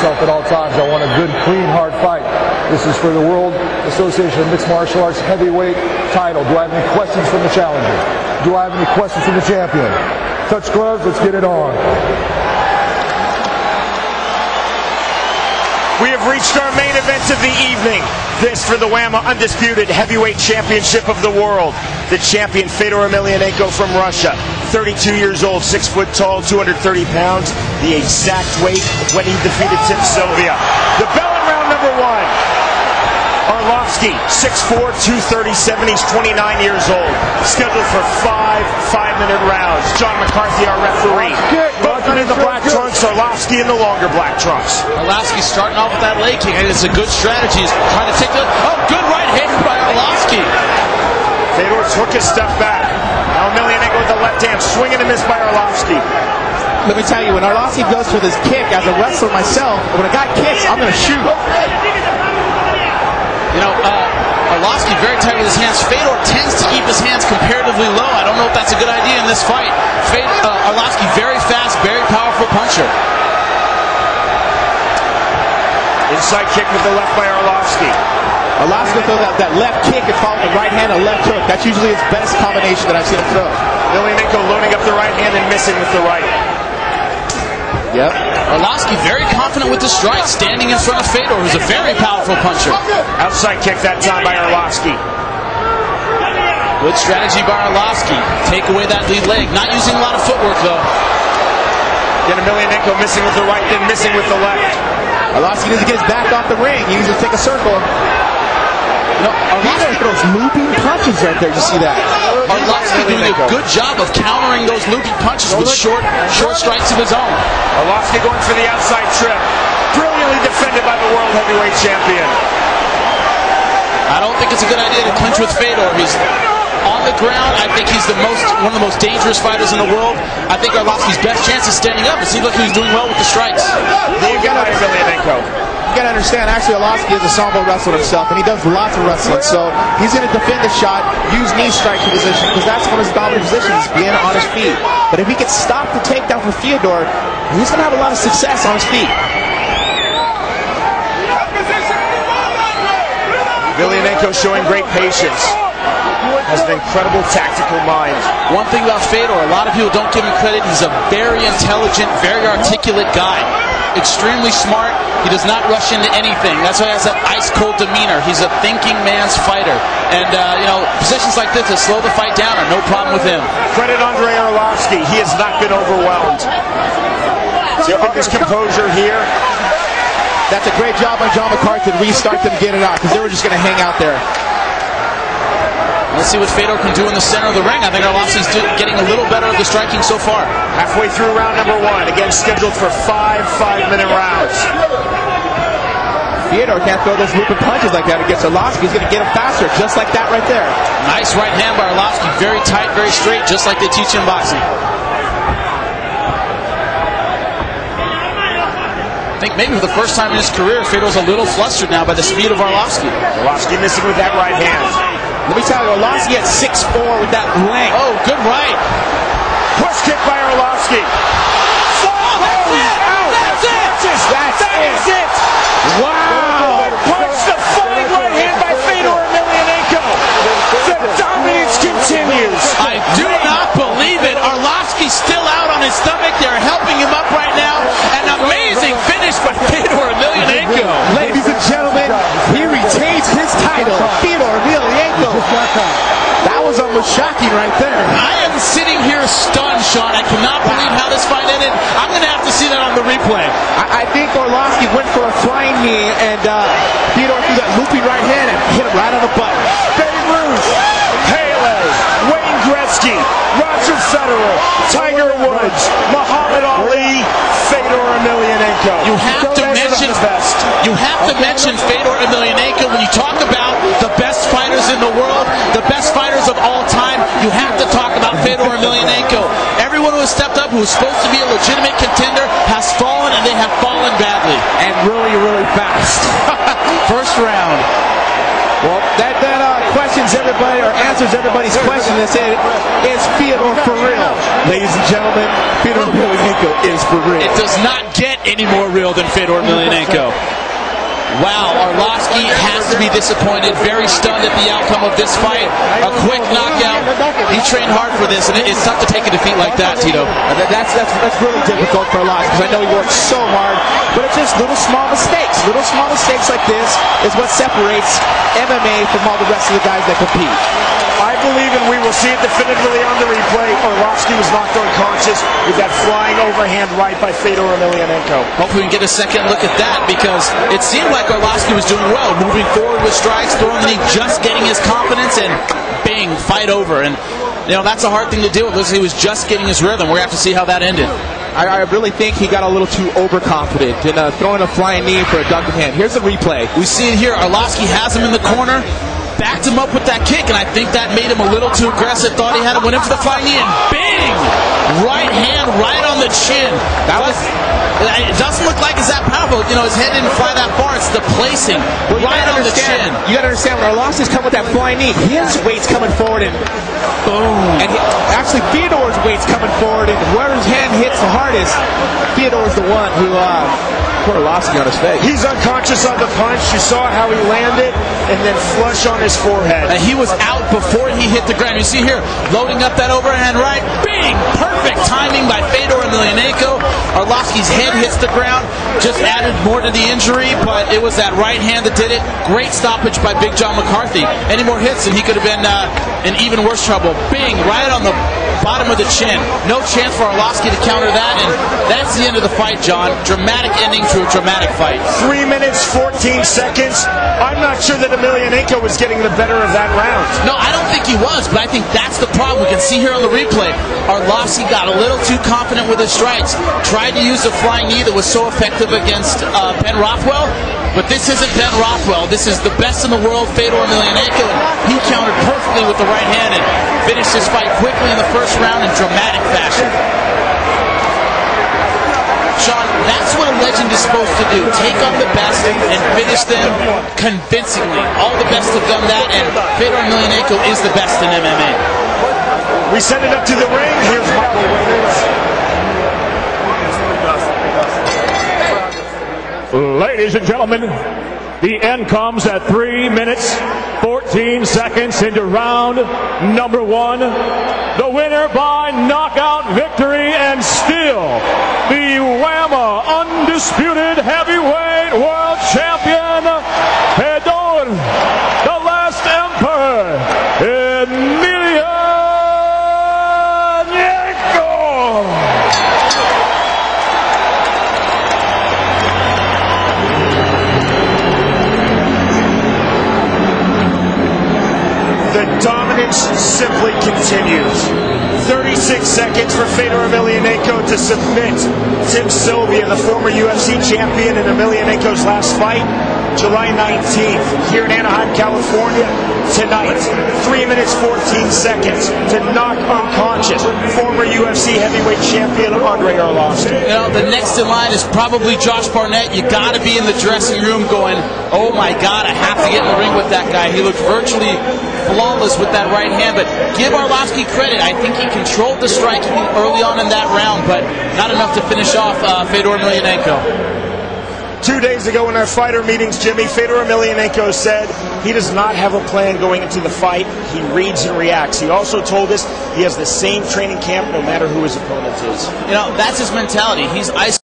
myself at all times. I want a good, clean, hard fight. This is for the World Association of Mixed Martial Arts heavyweight title. Do I have any questions from the challenger? Do I have any questions from the champion? Touch gloves, let's get it on. We have reached our main event of the evening. This for the WAMA Undisputed Heavyweight Championship of the World. The champion, Fedor Emiliniennko from Russia. 32 years old, 6 foot tall, 230 pounds. The exact weight when he defeated Tim Sylvia. The bell in round number 1. Арловски, 6'4", 237. He's 29 years old. Scheduled for 5 5-minute rounds. John McCarthy, our referee. Both men in the black trunks. Арловski in the longer black trunks. Арловski starting off with that leg kick. It's a good strategy. He's trying to take the... Oh, good right hand by Арловski. Fedor took his step back. Now Emilinienko with the left hand. Swing and a miss by Арловski. Let me tell you, when Арловski goes for this kick, as a wrestler myself, when a guy kicks, I'm going to shoot. You know, Арловski very tight with his hands. Fedor tends to keep his hands comparatively low. I don't know if that's a good idea in this fight. Арловski very fast, very powerful puncher. Inside kick with the left by Арловski. Арловski throws that left kick and follow the right hand and left hook. That's usually his best combination that I've seen him throw. Emilinienko loading up the right hand and missing with the right. Yep. Арловski very confident with the strike, standing in front of Fedor, who's a very powerful puncher. Outside kick that time by Арловski. Good strategy by Арловski. Take away that lead leg. Not using a lot of footwork, though. Then Emilinienko missing with the right, then missing with the left. Арловski needs to get his back off the ring. He needs to take a circle. No, Арловski throws looping punches right there. You see that? Арловski doing a good job of countering those looping punches with short strikes of his own. Арловski going for the outside trip. Brilliantly defended by the World Heavyweight Champion. I don't think it's a good idea to clinch with Fedor. He's on the ground. I think he's one of the most dangerous fighters in the world. I think Арловski's best chance is standing up. It seems like he's doing well with the strikes. You gotta understand, actually Арловski is a sambo wrestler himself, and he does lots of wrestling, so he's gonna defend the shot, use knee strike position, because that's one of his dominant positions, being on his feet. But if he can stop the takedown from Fyodor, he's gonna have a lot of success on his feet. Emilinienko showing great patience. Has an incredible tactical mind. One thing about Fedor, a lot of people don't give him credit. He's a very intelligent, very articulate guy. Extremely smart. He does not rush into anything. That's why he has that ice-cold demeanor. He's a thinking man's fighter. And, positions like this that slow the fight down are no problem with him. Credit Andrei Арловski. He has not been overwhelmed. So his composure here. That's a great job by John McCarthy to restart them, get it out, because they were just going to hang out there. Let's see what Fedor can do in the center of the ring. I think Арловski's getting a little better at the striking so far. Halfway through round number 1. Again, scheduled for 5 5-minute rounds. Fyodor can't throw those looping punches like that against Арловski. He's going to get him faster, just like that right there. Nice right hand by Арлovski. Very tight, very straight, just like they teach in boxing. I think maybe for the first time in his career, Fedor's a little flustered now by the speed of Арлovski. Арлovski missing with that right hand. Let me tell you, Арлovski at 6'4" with that length. Oh, good right. Push kick by Арлovski. That's it. Wow. Punch the flying right hand by Fedor Emilinienko. The dominance continues. I do not believe it. Арловski's still out on his stomach. They're helping him up right now. An amazing finish by Fedor Emilinienko. Ladies and gentlemen, he retains his title. Fedor Emilinienko. That was almost shocking right there. I am sitting here stunned, Sean. I cannot believe how this fight ended. I'm going to have to see that on the replay. I think Арлovski went for a flying knee, and Fedor threw that looping right hand and hit him right on the button. Babe Ruth, Pele, Wayne Gretzky, Roger Federer, Tiger Woods, Muhammad Ali, Fedor Emilinienko. You have to mention Fedor Emilinienko when you talk about the best fighters in the world, the best fighters of all time. You have to talk about Fedor Emilinienko. Everyone who has stepped up, who is supposed to be a legitimate contender, has fallen, and they have fallen badly. And really, really fast. First round. Well, that questions everybody, or answers everybody's question, and say, is Fyodor for real? Ladies and gentlemen, Fyodor Emelianenko is for real. It does not get any more real than Fyodor Emelianenko. Wow, Арловски has to be disappointed, very stunned at the outcome of this fight. A quick knockout. He trained hard for this, and it's tough to take a defeat like that, Tito. That's really difficult for Арлowski, because I know he worked so hard, but it's just little small mistakes. Little small mistakes like this is what separates MMA from all the rest of the guys that compete. I believe, and we will see it definitively on the replay, Арлowski was knocked unconscious with that flying overhand right by Fyodor Emelianenko. Hopefully we can get a second look at that, because it seemed like Арлowski was doing well, moving forward with strikes, throwing the knee, just getting his confidence, and bang, fight over. And that's a hard thing to deal with. He was just getting his rhythm. We're going to have to see how that ended. I really think he got a little too overconfident in throwing a flying knee for a ducked hand. Here's the replay. We see it here. Арлowski has him in the corner, backed him up with that kick, and I think that made him a little too aggressive. Thought he had it, went in for the flying knee, and bang! Right hand, right on the chin. It doesn't look like it's that powerful. His head didn't fly that far. It's the placing, right on the chin. You got to understand, when Арлowski's come with that flying knee, his weight's coming forward, and boom. And actually, Fyodor's weight's coming forward, and where his hand hits the hardest, Fyodor's the one who put Арлowski on his face. He's unconscious on the punch. You saw how he landed, and then flush on his forehead. And he was out before he hit the ground. You see here, loading up that overhand right. Bang! Perfect timing by Fyodor Emelianenko. Арлowski's head hits the ground. Just added more to the injury, but it was that right hand that did it. Great stoppage by Big John McCarthy. Any more hits, and he could have been in even worse trouble. Bang! Right on the bottom of the chin. No chance for Арлowski to counter that, and that's the end of the fight, John. Dramatic ending to a dramatic fight. 3 minutes, 14 seconds. I'm not sure that Emelyanenko was getting the better of that round. No, I don't think he was, but I think that's the problem. We can see here on the replay, Арлowski got a little too confident with his strikes. Tried to use the flying knee that was so effective against Ben Rothwell, but this isn't Ben Rothwell. This is the best in the world, Fyodor Emelianenko, and he countered perfectly with the right hand and finished his fight quickly in the first round in dramatic fashion. Sean, that's what a legend is supposed to do. Take on the best and finish them convincingly. All the best have done that, and Fyodor Emelianenko is the best in MMA. We send it up to the ring. Here's Michael Winners. Ladies and gentlemen, the end comes at 3 minutes, 14 seconds into round number 1. The winner by knockout victory, and still the WAMA undisputed heavyweight world champion, Fedor, the last emperor, Emilianenko. The dominance simply continues. 36 seconds for Fyodor Emelianenko to submit Tim Sylvia, the former UFC champion, in Emelianenko's last fight, July 19th, here in Anaheim, California. Tonight, 3 minutes, 14 seconds to knock unconscious former UFC heavyweight champion Andrei Арловски. The next in line is probably Josh Barnett. You got to be in the dressing room going, oh my God, I have to get in the ring with that guy. He looked virtually flawless with that right hand, but give Арлowski credit. I think he controlled the striking early on in that round, but not enough to finish off Fyodor Emelianenko. 2 days ago in our fighter meetings, Jimmy, Fyodor Emelianenko said he does not have a plan going into the fight. He reads and reacts. He also told us he has the same training camp no matter who his opponent is. That's his mentality. He's